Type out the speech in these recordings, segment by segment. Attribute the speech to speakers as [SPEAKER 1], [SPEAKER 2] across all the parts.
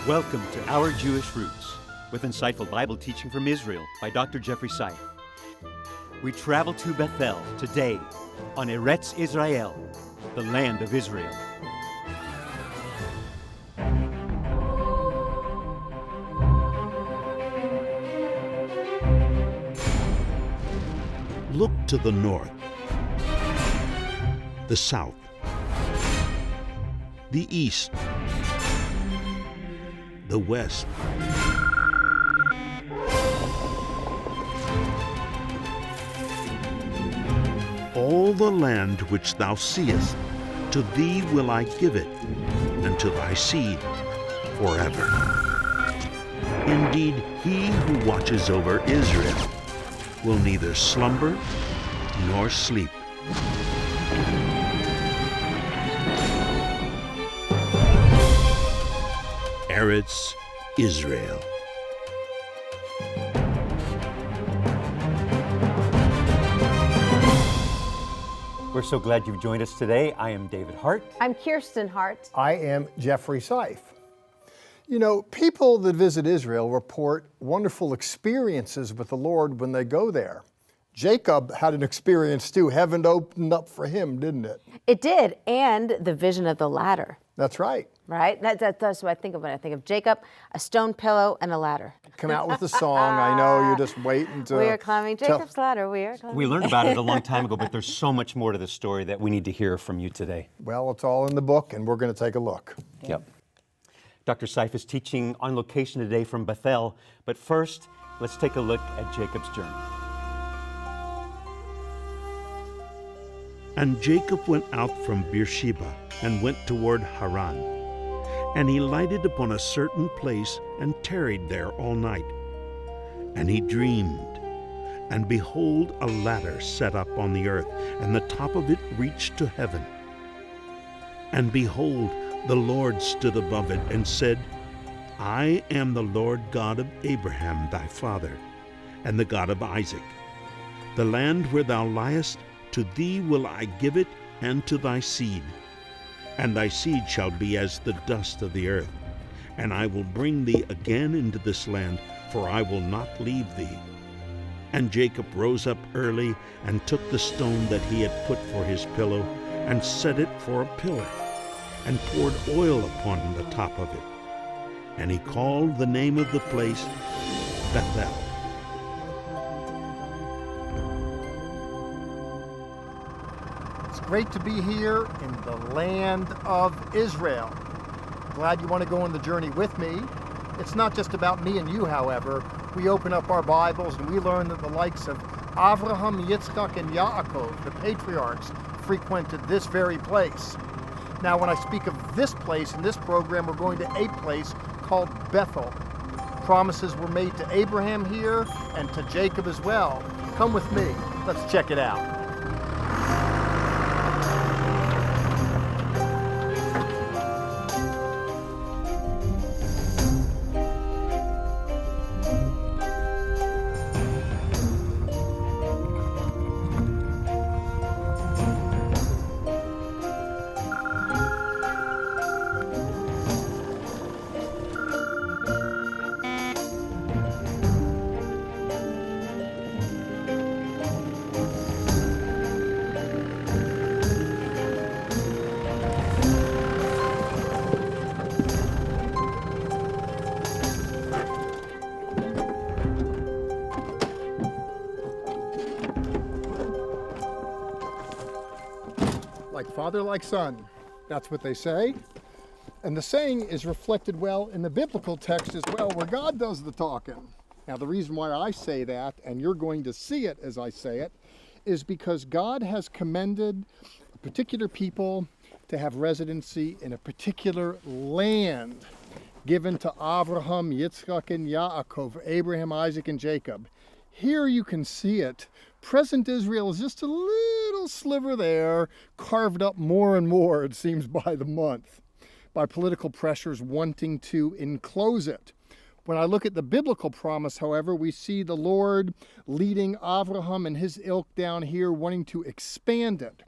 [SPEAKER 1] Welcome to Our Jewish Roots, with insightful Bible teaching from Israel by Dr. Jeffrey Seif. We travel to Bethel today on Eretz Israel, the land of Israel.
[SPEAKER 2] Look to the north, the south, the east, the west, all the land which thou seest, to thee will I give it, and to thy seed forever. Indeed, he who watches over Israel will neither slumber nor sleep. Eretz Israel.
[SPEAKER 1] We're so glad you've joined us today. I am David Hart.
[SPEAKER 3] I'm Kirsten Hart.
[SPEAKER 4] I am Jeffrey Seif. You know, people that visit Israel report wonderful experiences with the Lord when they go there. Jacob had an experience too. Heaven opened up for him, didn't it?
[SPEAKER 3] It did, and the vision of the ladder.
[SPEAKER 4] That's right.
[SPEAKER 3] Right? That's what I think of when I think of Jacob, a stone pillow and a ladder.
[SPEAKER 4] Come out with a song. I know you're just waiting to...
[SPEAKER 3] We are climbing Jacob's ladder. We are climbing.
[SPEAKER 1] We learned about it a long time ago, but there's so much more to the story that we need to hear from you today.
[SPEAKER 4] Well, it's all in the book, and we're going to take a look.
[SPEAKER 1] Yep. Dr. Seif is teaching on location today from Bethel, but first, let's take a look at Jacob's journey.
[SPEAKER 2] And Jacob went out from Beersheba and went toward Haran. And he lighted upon a certain place and tarried there all night. And he dreamed, and behold, a ladder set up on the earth, and the top of it reached to heaven. And behold, the Lord stood above it and said, I am the Lord God of Abraham thy father, and the God of Isaac. The land where thou liest, to thee will I give it, and to thy seed. And thy seed shall be as the dust of the earth. And I will bring thee again into this land, for I will not leave thee. And Jacob rose up early, and took the stone that he had put for his pillow, and set it for a pillar, and poured oil upon the top of it. And he called the name of the place Bethel.
[SPEAKER 4] It's great to be here in the land of Israel. Glad you want to go on the journey with me. It's not just about me and you, however. We open up our Bibles and we learn that the likes of Avraham, Yitzchak, and Yaakov, the patriarchs, frequented this very place. Now, when I speak of this place in this program, we're going to a place called Bethel. Promises were made to Abraham here and to Jacob as well. Come with me. Let's check it out. Like father, like son. That's what they say. And the saying is reflected well in the biblical text as well, where God does the talking. Now, the reason why I say that, and you're going to see it as I say it, is because God has commended a particular people to have residency in a particular land given to Avraham, Yitzchak, and Yaakov, Abraham, Isaac, and Jacob. Here you can see it. Present Israel is just a little sliver there, carved up more and more, it seems, by the month, by political pressures wanting to enclose it. When I look at the biblical promise, however, we see the Lord leading Avraham and his ilk down here, wanting to expand it.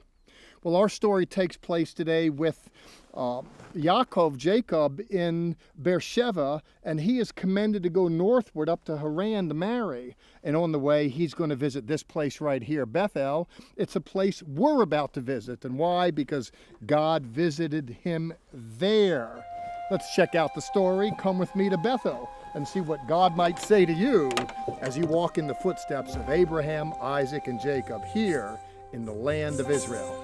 [SPEAKER 4] Well, our story takes place today with Yaakov, Jacob, in Beersheba, and he is commended to go northward up to Haran to marry. And on the way, he's going to visit this place right here, Bethel. It's a place we're about to visit. And why? Because God visited him there. Let's check out the story. Come with me to Bethel and see what God might say to you as you walk in the footsteps of Abraham, Isaac, and Jacob here in the land of Israel.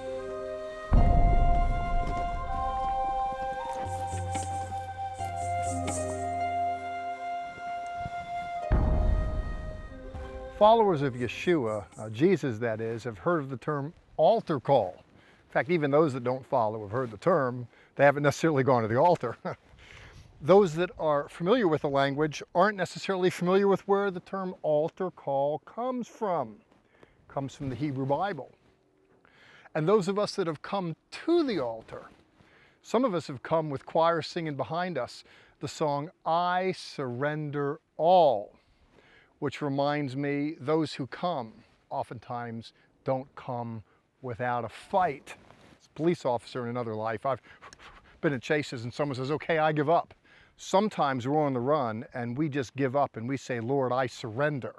[SPEAKER 4] Followers of Yeshua, Jesus that is, have heard of the term altar call. In fact, even those that don't follow have heard the term. They haven't necessarily gone to the altar. Those that are familiar with the language aren't necessarily familiar with where the term altar call comes from. It comes from the Hebrew Bible. And those of us that have come to the altar, some of us have come with choir singing behind us the song, I Surrender All, which reminds me those who come oftentimes don't come without a fight. As a police officer in another life, I've been in chases and someone says, okay, I give up. Sometimes we're on the run and we just give up and we say, Lord, I surrender.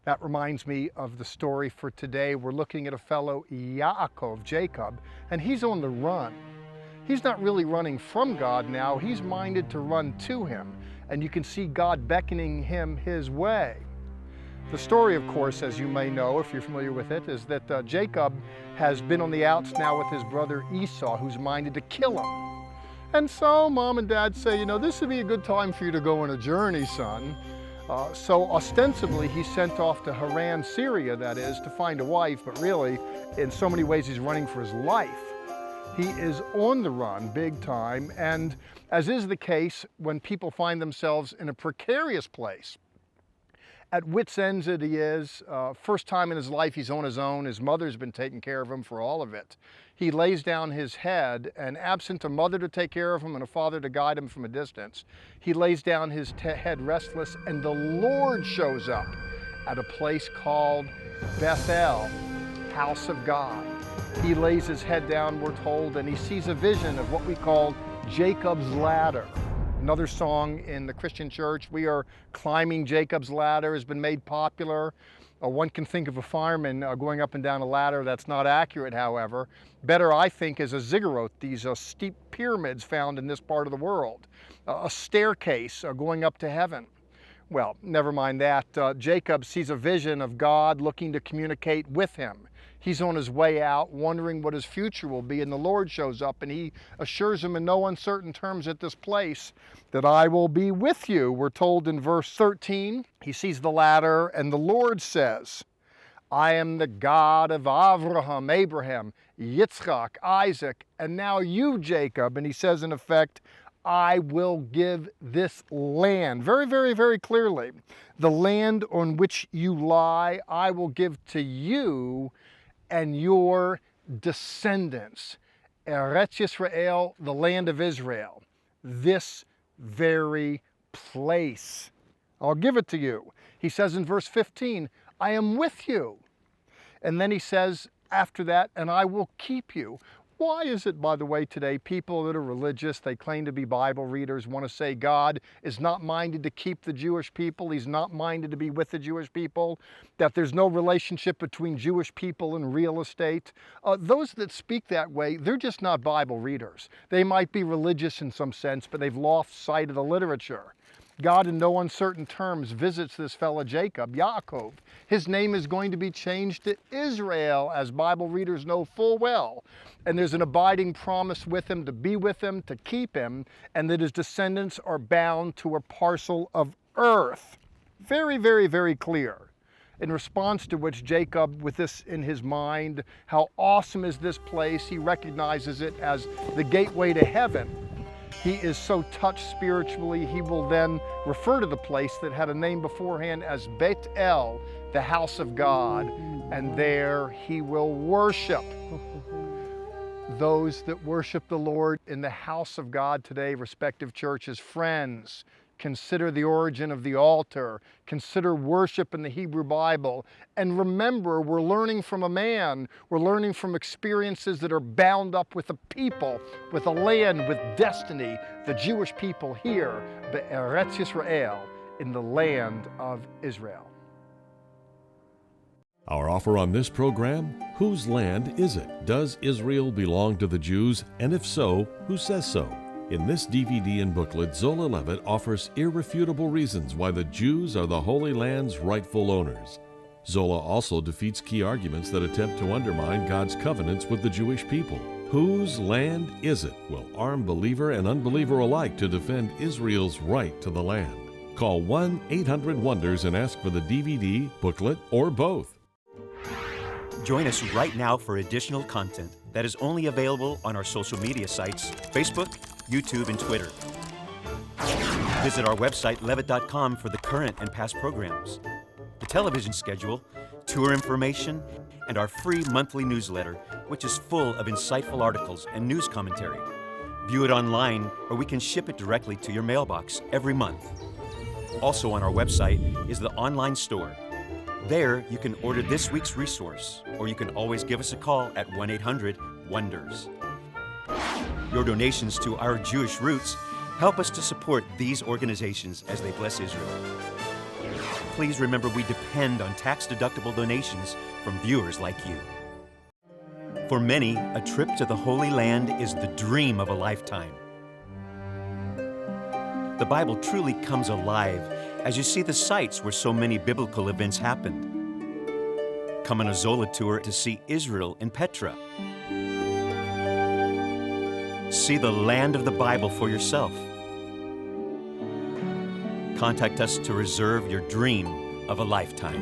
[SPEAKER 4] That reminds me of the story for today. We're looking at a fellow Yaakov, Jacob, and he's on the run. He's not really running from God now, he's minded to run to him. And you can see God beckoning him his way. The story, of course, as you may know, if you're familiar with it, is that Jacob has been on the outs now with his brother Esau, who's minded to kill him. And so mom and dad say, you know, this would be a good time for you to go on a journey, son. So ostensibly he's sent off to Haran, Syria, that is, to find a wife, but really, in so many ways, he's running for his life. He is on the run big time, and as is the case when people find themselves in a precarious place, at wit's ends it he is. First time in his life he's on his own. His mother's been taking care of him for all of it. He lays down his head, and absent a mother to take care of him and a father to guide him from a distance, he lays down his head restless, and the Lord shows up at a place called Bethel, house of God. He lays his head down, we're told, and he sees a vision of what we call Jacob's ladder. Another song in the Christian church, we are climbing Jacob's ladder, has been made popular. One can think of a fireman going up and down a ladder. That's not accurate, however. Better, I think, is a ziggurat, these steep pyramids found in this part of the world. A staircase going up to heaven. Well, never mind that. Jacob sees a vision of God looking to communicate with him. He's on his way out, wondering what his future will be, and the Lord shows up and he assures him in no uncertain terms at this place that I will be with you. We're told in verse 13, he sees the ladder and the Lord says, I am the God of Abraham, Yitzchak, Isaac, and now you, Jacob. And he says in effect, I will give this land, very, very, very clearly. The land on which you lie, I will give to you and your descendants. Eretz Israel, the land of Israel. This very place. I'll give it to you. He says in verse 15, I am with you. And then he says after that, and I will keep you. Why is it, by the way, today, people that are religious, they claim to be Bible readers, want to say God is not minded to keep the Jewish people, he's not minded to be with the Jewish people, that there's no relationship between Jewish people and real estate? Those that speak that way, they're just not Bible readers. They might be religious in some sense, but they've lost sight of the literature. God in no uncertain terms visits this fellow Jacob, Yaakov. His name is going to be changed to Israel, as Bible readers know full well. And there's an abiding promise with him, to be with him, to keep him, and that his descendants are bound to a parcel of earth. Very, very, very clear. In response to which Jacob, with this in his mind, how awesome is this place, he recognizes it as the gateway to heaven. He is so touched spiritually, he will then refer to the place that had a name beforehand as Bethel, the house of God, and there he will worship. Those that worship the Lord in the house of God today, respective churches, friends, consider the origin of the altar, consider worship in the Hebrew Bible, and remember we're learning from a man, we're learning from experiences that are bound up with a people, with a land, with destiny, the Jewish people here, the Eretz Israel, in the land of Israel.
[SPEAKER 5] Our offer on this program: whose land is it? Does Israel belong to the Jews? And if so, who says so? In this DVD and booklet, Zola Levitt offers irrefutable reasons why the Jews are the Holy Land's rightful owners. Zola also defeats key arguments that attempt to undermine God's covenants with the Jewish people. Whose land is it will arm believer and unbeliever alike to defend Israel's right to the land. Call 1-800-WONDERS and ask for the DVD, booklet, or both.
[SPEAKER 1] Join us right now for additional content that is only available on our social media sites, Facebook, YouTube, and Twitter. Visit our website, levitt.com, for the current and past programs, the television schedule, tour information, and our free monthly newsletter, which is full of insightful articles and news commentary. View it online, or we can ship it directly to your mailbox every month. Also on our website is the online store. There, you can order this week's resource, or you can always give us a call at 1-800-WONDERS. Your donations to Our Jewish Roots help us to support these organizations as they bless Israel. Please remember we depend on tax-deductible donations from viewers like you. For many, a trip to the Holy Land is the dream of a lifetime. The Bible truly comes alive as you see the sites where so many biblical events happened. Come on a Zola tour to see Israel in Petra. See the land of the Bible for yourself. Contact us to reserve your dream of a lifetime.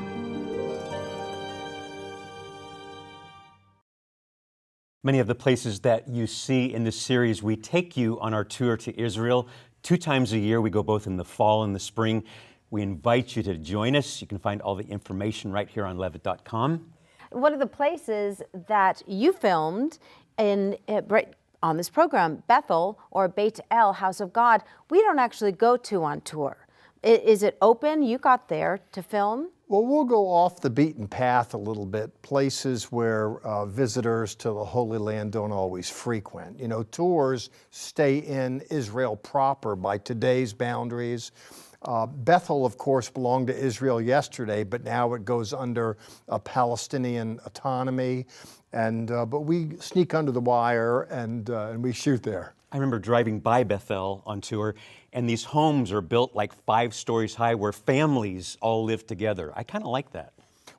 [SPEAKER 1] Many of the places that you see in this series, we take you on our tour to Israel. 2 times a year, we go both in the fall and the spring. We invite you to join us. You can find all the information right here on levitt.com.
[SPEAKER 3] One of the places that you filmed right on this program, Bethel or Bethel, House of God, we don't actually go to on tour. Is it open? You got there to film?
[SPEAKER 4] Well, we'll go off the beaten path a little bit, places where visitors to the Holy Land don't always frequent. You know, tours stay in Israel proper by today's boundaries. Bethel, of course, belonged to Israel yesterday, but now it goes under a Palestinian autonomy. But we sneak under the wire and we shoot there.
[SPEAKER 1] I remember driving by Bethel on tour, and these homes are built like 5 stories high where families all live together. I kind of like that.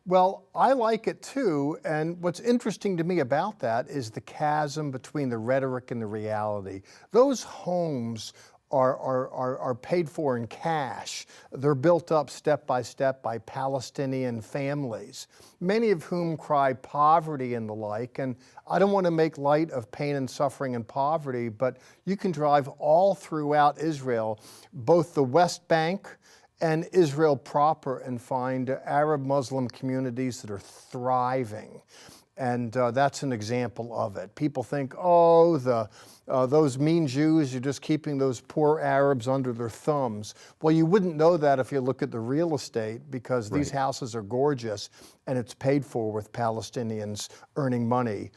[SPEAKER 4] Well, I like it too, and what's interesting to me about that is the chasm between the rhetoric and the reality. Those homes are paid for in cash. They're built up step by Palestinian families, many of whom cry poverty and the like. And I don't want to make light of pain and suffering and poverty, but you can drive all throughout Israel, both the West Bank and Israel proper, and find Arab Muslim communities that are thriving. And that's an example of it. People think, oh, those mean Jews are just keeping those poor Arabs under their thumbs. Well, you wouldn't know that if you look at the real estate, because these houses are gorgeous and it's paid for with Palestinians earning money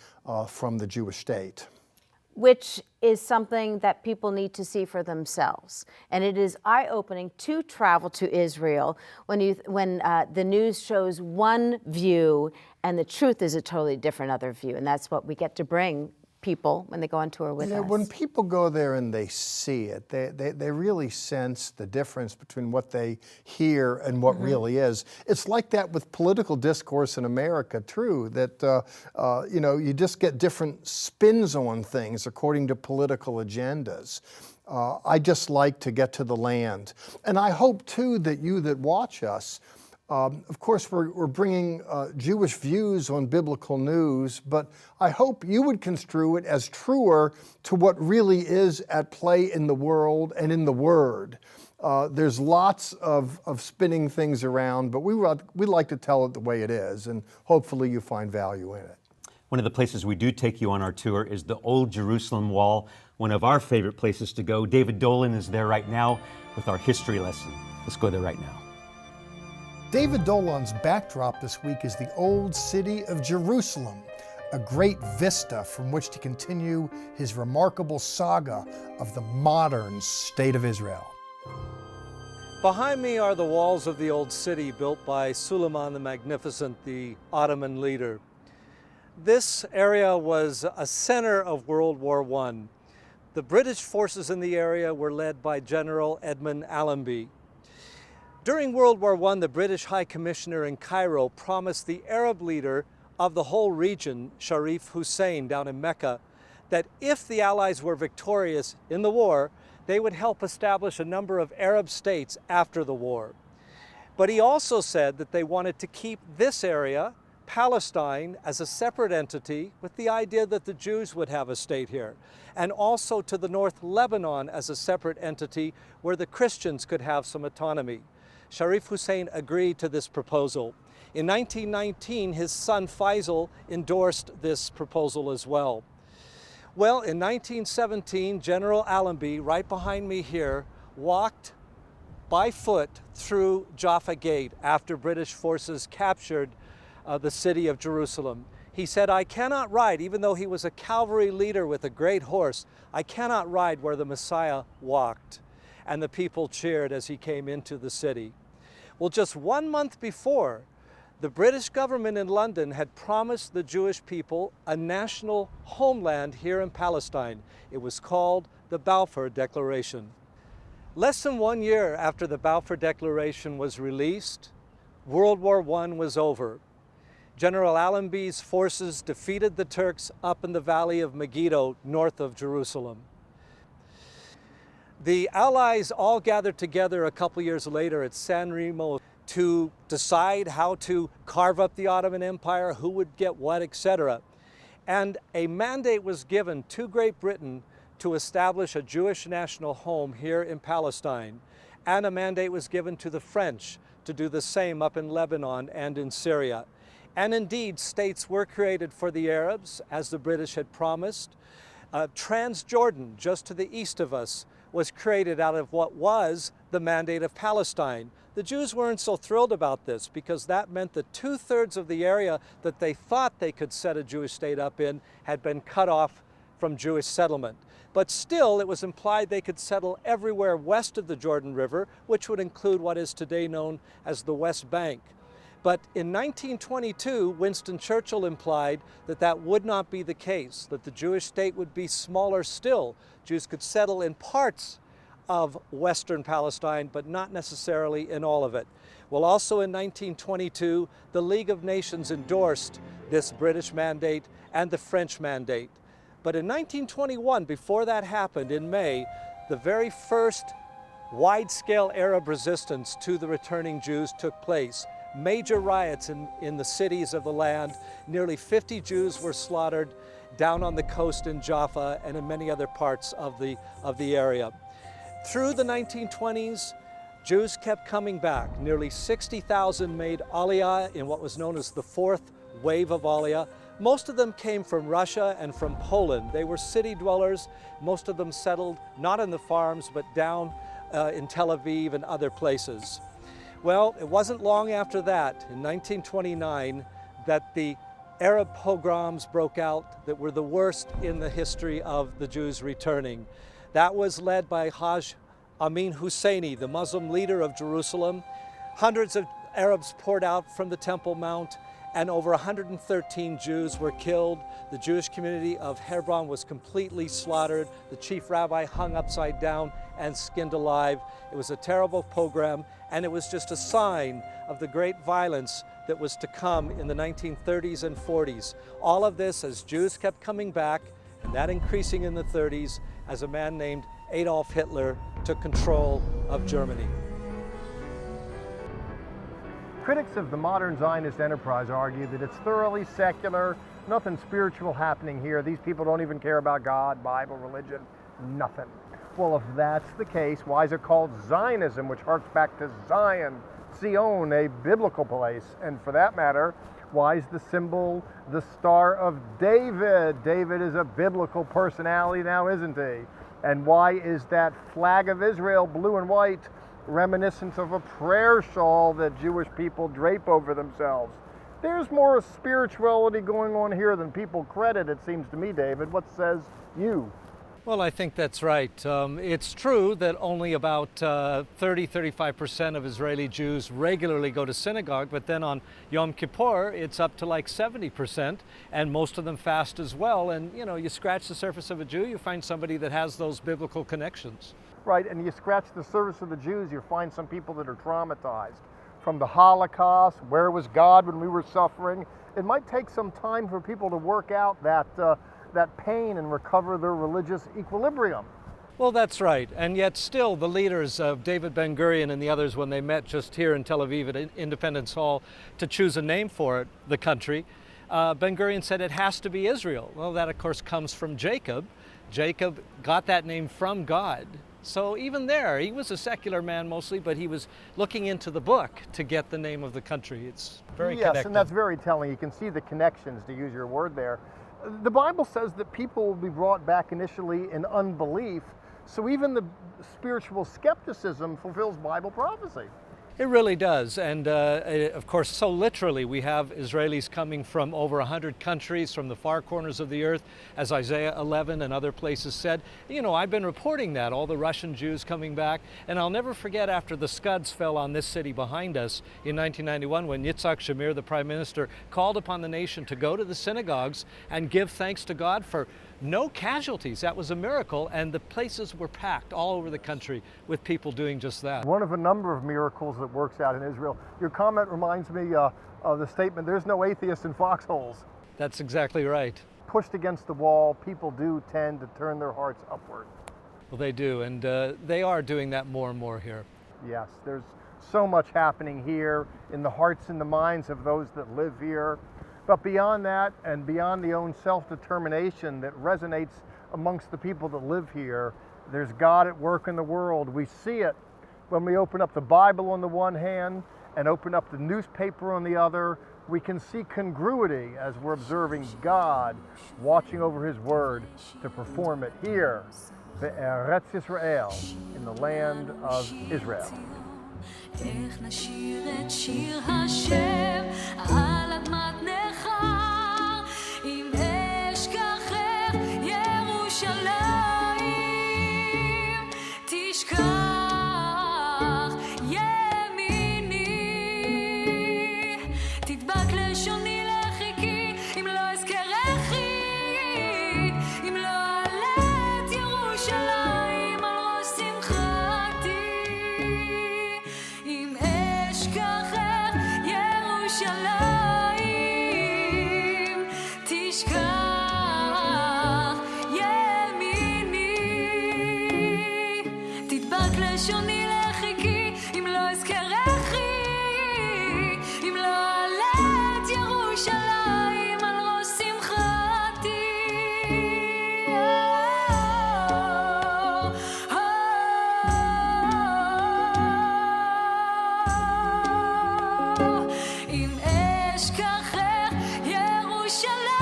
[SPEAKER 4] from the Jewish state.
[SPEAKER 3] Which is something that people need to see for themselves. And it is eye-opening to travel to Israel when the news shows one view and the truth is a totally different other view. And that's what we get to bring people when they go on tour with us.
[SPEAKER 4] When people go there and they see it, they really sense the difference between what they hear and what really is. It's like that with political discourse in America, true, that you just get different spins on things according to political agendas. I just like to get to the land. And I hope, too, that you that watch us, of course, we're bringing Jewish views on biblical news, but I hope you would construe it as truer to what really is at play in the world and in the Word. There's lots of spinning things around, but we like to tell it the way it is, and hopefully you find value in it.
[SPEAKER 1] One of the places we do take you on our tour is the Old Jerusalem Wall. one of our favorite places to go. David Dolan is there right now with our history lesson. Let's go there right now.
[SPEAKER 6] David Dolan's backdrop this week is the old city of Jerusalem, a great vista from which to continue his remarkable saga of the modern state of Israel.
[SPEAKER 7] Behind me are the walls of the old city built by Suleiman the Magnificent, the Ottoman leader. This area was a center of World War I. The British forces in the area were led by General Edmund Allenby. During World War I, the British High Commissioner in Cairo promised the Arab leader of the whole region, Seif Hussein down in Mecca, that if the Allies were victorious in the war, they would help establish a number of Arab states after the war. But he also said that they wanted to keep this area, Palestine, as a separate entity with the idea that the Jews would have a state here, and also to the North Lebanon as a separate entity where the Christians could have some autonomy. Seif Hussein agreed to this proposal. In 1919, his son Faisal endorsed this proposal as well. Well, in 1917, General Allenby, right behind me here, walked by foot through Jaffa Gate after British forces captured the city of Jerusalem. He said, "I cannot ride," even though he was a cavalry leader with a great horse, "I cannot ride where the Messiah walked." And the people cheered as he came into the city. Well, just 1 month before, the British government in London had promised the Jewish people a national homeland here in Palestine. It was called the Balfour Declaration. Less than 1 year after the Balfour Declaration was released, World War I was over. General Allenby's forces defeated the Turks up in the valley of Megiddo, north of Jerusalem. The Allies all gathered together a couple years later at San Remo to decide how to carve up the Ottoman Empire, who would get what, etc. And a mandate was given to Great Britain to establish a Jewish national home here in Palestine. And a mandate was given to the French to do the same up in Lebanon and in Syria. And indeed, states were created for the Arabs, as the British had promised. Transjordan, just to the east of us, was created out of what was the Mandate of Palestine. The Jews weren't so thrilled about this because that meant that 2/3 of the area that they thought they could set a Jewish state up in had been cut off from Jewish settlement. But still, it was implied they could settle everywhere west of the Jordan River, which would include what is today known as the West Bank. But in 1922, Winston Churchill implied that that would not be the case, that the Jewish state would be smaller still. Jews could settle in parts of Western Palestine, but not necessarily in all of it. Well, also in 1922, the League of Nations endorsed this British mandate and the French mandate. But in 1921, before that happened, in May, the very first wide-scale Arab resistance to the returning Jews took place. Major riots in the cities of the land. Nearly 50 Jews were slaughtered down on the coast in Jaffa and in many other parts of the area. Through the 1920s, Jews kept coming back. Nearly 60,000 made Aliyah in what was known as the fourth wave of Aliyah. Most of them came from Russia and from Poland. They were city dwellers. Most of them settled not in the farms, but down in Tel Aviv and other places. Well, it wasn't long after that, in 1929, that the Arab pogroms broke out that were the worst in the history of the Jews returning. That was led by Hajj Amin Husseini, the Muslim leader of Jerusalem. Hundreds of Arabs poured out from the Temple Mount, and over 113 Jews were killed. The Jewish community of Hebron was completely slaughtered. The chief rabbi hung upside down and skinned alive. It was a terrible pogrom, and it was just a sign of the great violence that was to come in the 1930s and 40s. All of this as Jews kept coming back, and that increasing in the 30s as a man named Adolf Hitler took control of Germany.
[SPEAKER 8] Critics of the modern Zionist enterprise argue that it's thoroughly secular, nothing spiritual happening here. These people don't even care about God, Bible, religion, nothing. Well, if that's the case, why is it called Zionism, which harks back to Zion, a biblical place? And for that matter, Why is the symbol the Star of David? David is a biblical personality now, isn't he? And why is that flag of Israel, blue and white, reminiscent of a prayer shawl that Jewish people drape over themselves? There's more spirituality going on here than people credit, it seems to me, David. What says you?
[SPEAKER 7] Well, I think that's right. It's true that only about 30-35% of Israeli Jews regularly go to synagogue, but then on Yom Kippur, it's up to like 70%, and most of them fast as well. And, you know, you scratch the surface of a Jew, you find somebody that has those biblical connections.
[SPEAKER 8] Right, and you scratch the surface of the Jews, you find some people that are traumatized. From the Holocaust, where was God when we were suffering? It might take some time for people to work out that pain and recover their religious equilibrium.
[SPEAKER 7] Well, that's right. And yet still the leaders of David Ben-Gurion and the others, when they met just here in Tel Aviv at Independence Hall to choose a name for it, the country, Ben-Gurion said it has to be Israel. Well, that of course comes from Jacob. Jacob got that name from God. So even there, he was a secular man mostly, but he was looking into the book to get the name of the country. It's very connected.
[SPEAKER 8] Yes, and that's very telling. You can see the connections, to use your word there. The Bible says that people will be brought back initially in unbelief, so even the spiritual skepticism fulfills Bible prophecy.
[SPEAKER 7] It really does, and of course, so literally, we have Israelis coming from over 100 countries, from the far corners of the earth, as Isaiah 11 and other places said. You know, I've been reporting that, all the Russian Jews coming back, and I'll never forget after the Scuds fell on this city behind us in 1991, when Yitzhak Shamir, the Prime Minister, called upon the nation to go to the synagogues and give thanks to God for no casualties. That was a miracle, and the places were packed all over the country with people doing just that.
[SPEAKER 8] One of a number of miracles that works out in Israel. Your comment reminds me of the statement, there's no atheists in foxholes.
[SPEAKER 7] That's exactly right.
[SPEAKER 8] Pushed against the wall, people do tend to turn their hearts upward.
[SPEAKER 7] Well, they do, and they are doing that more and more here.
[SPEAKER 8] Yes, there's so much happening here in the hearts and the minds of those that live here. But beyond that, and beyond the own self-determination that resonates amongst the people that live here, there's God at work in the world. We see it when we open up the Bible on the one hand and open up the newspaper on the other. We can see congruity as we're observing God watching over His Word to perform it here, the Eretz Israel, in the land of Israel.
[SPEAKER 9] איך נשיר את שיר השם על אדמת נכר אם אשכחך ירושלים תשכח ימיני תדבק לשוני לחיקי אם לא אזכרכי אם לא אעלה את ירושלים על ראש שמחתי אם אשכחך ירושלים תשכח ימיני תדבק לשוני לחיקי אם לא אזכרכי אם לא אעלה את ירושלים על ראש שמחתי אם אשכחך ירושלים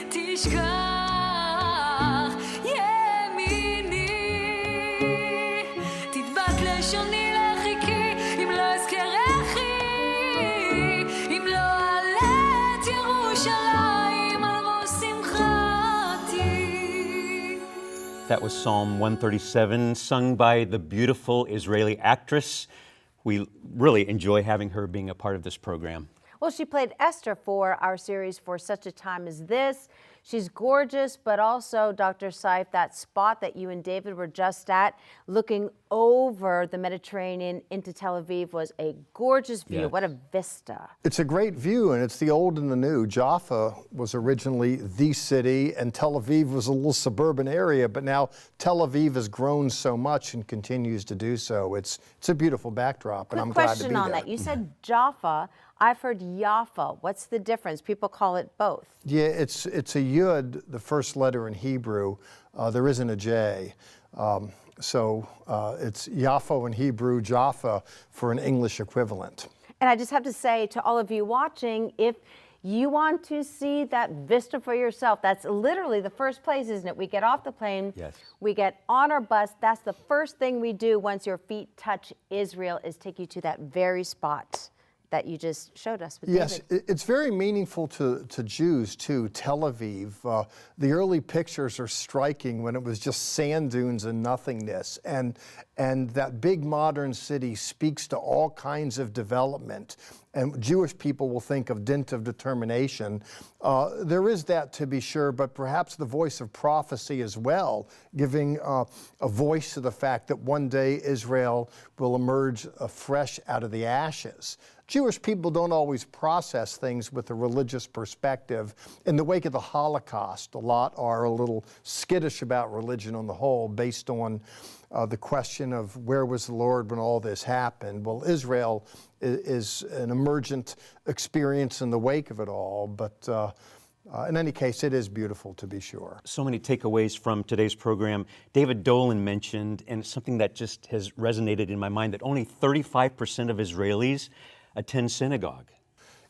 [SPEAKER 9] תשכח ימיני תדבק לשוני לחיקי אם לא אזכרכי אם לא אעלה את ירושלים על ראש שמחתי.
[SPEAKER 1] That was Psalm 137, sung by the beautiful Israeli actress. We really enjoy having her being a part of this program.
[SPEAKER 3] Well, she played Esther for our series For Such a Time as This. She's gorgeous, but also, Dr. Seif, that spot that you and David were just at, looking over the Mediterranean into Tel Aviv, was a gorgeous view.
[SPEAKER 1] Yes.
[SPEAKER 3] What a vista.
[SPEAKER 6] It's a great view, and it's the old and the new. Jaffa was originally the city, and Tel Aviv was a little suburban area, but now Tel Aviv has grown so much and continues to do so. It's a beautiful backdrop, and I'm glad to be there.
[SPEAKER 3] Question on that. You said Jaffa. I've heard Yafa. What's the difference? People call it both.
[SPEAKER 6] Yeah, it's a yud, the first letter in Hebrew. There isn't a J. So it's Yafo in Hebrew, Jaffa for an English equivalent.
[SPEAKER 3] And I just have to say to all of you watching, if you want to see that vista for yourself, that's literally the first place, isn't it? We get off the plane,
[SPEAKER 1] Yes.
[SPEAKER 3] we get on our bus. That's the first thing we do once your feet touch Israel, is take you to that very spot that you just showed us with
[SPEAKER 6] Yes,
[SPEAKER 3] David.
[SPEAKER 6] it's very meaningful to Jews too. Tel Aviv, the early pictures are striking when it was just sand dunes and nothingness. And that big modern city speaks to all kinds of development. And Jewish people will think of dint of determination. There is that, to be sure, but perhaps the voice of prophecy as well, giving a voice to the fact that one day Israel will emerge fresh out of the ashes. Jewish people don't always process things with a religious perspective. In the wake of the Holocaust, a lot are a little skittish about religion on the whole, based on the question of where was the Lord when all this happened. Well, Israel is an emergent experience in the wake of it all, but in any case, it is beautiful, to be sure.
[SPEAKER 1] So many takeaways from today's program. David Dolan mentioned, and something that just has resonated in my mind, that only 35% of Israelis attend synagogue.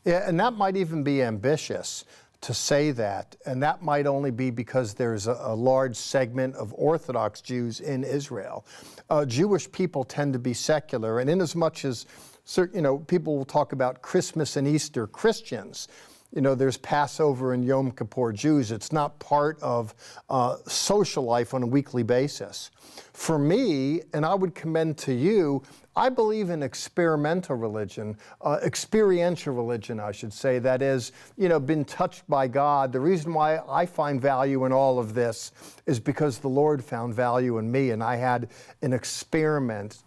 [SPEAKER 6] Yeah, and that might even be ambitious to say that, and that might only be because there's a large segment of Orthodox Jews in Israel. Jewish people tend to be secular, and in as much as people will talk about Christmas and Easter Christians, there's Passover and Yom Kippur Jews. It's not part of social life on a weekly basis. For me, and I would commend to you, I believe in experiential religion, I should say, that is, been touched by God. The reason why I find value in all of this is because the Lord found value in me, and I had an experience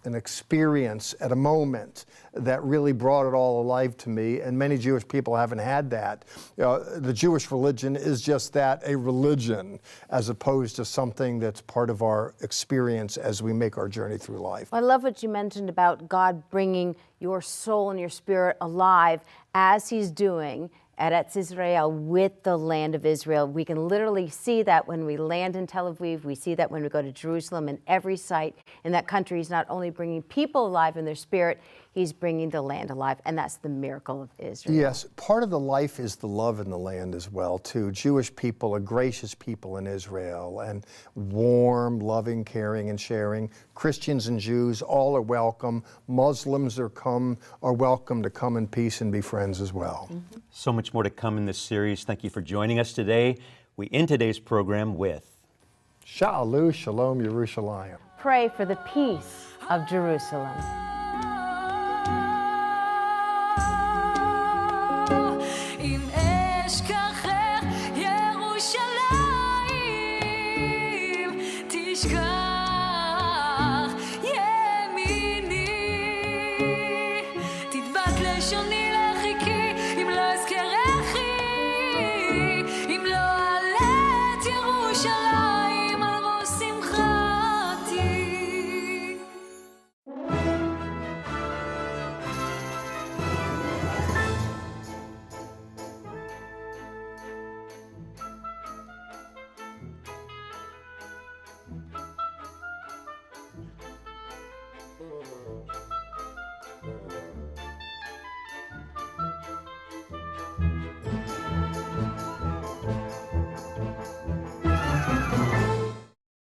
[SPEAKER 6] at a moment that really brought it all alive to me, and many Jewish people haven't had that. The Jewish religion is just that, a religion, as opposed to something that's part of our experience as we make our journey through life.
[SPEAKER 3] I love what you mentioned about God bringing your soul and your spirit alive, as He's doing at Eretz Israel with the land of Israel. We can literally see that when we land in Tel Aviv. We see that when we go to Jerusalem. And every site in that country, He's not only bringing people alive in their spirit, He's bringing the land alive. And that's the miracle of Israel.
[SPEAKER 6] Yes, part of the life is the love in the land as well, too. Jewish people are gracious people in Israel, and warm, loving, caring, and sharing. Christians and Jews, all are welcome. Muslims are welcome to come in peace and be friends as well.
[SPEAKER 3] Mm-hmm.
[SPEAKER 1] So much more to come in this series. Thank you for joining us today. We end today's program with
[SPEAKER 6] Sha'alu Shalom Yerushalayim.
[SPEAKER 3] Pray for the peace of Jerusalem.
[SPEAKER 9] אם אשכחך ירושלים תשכח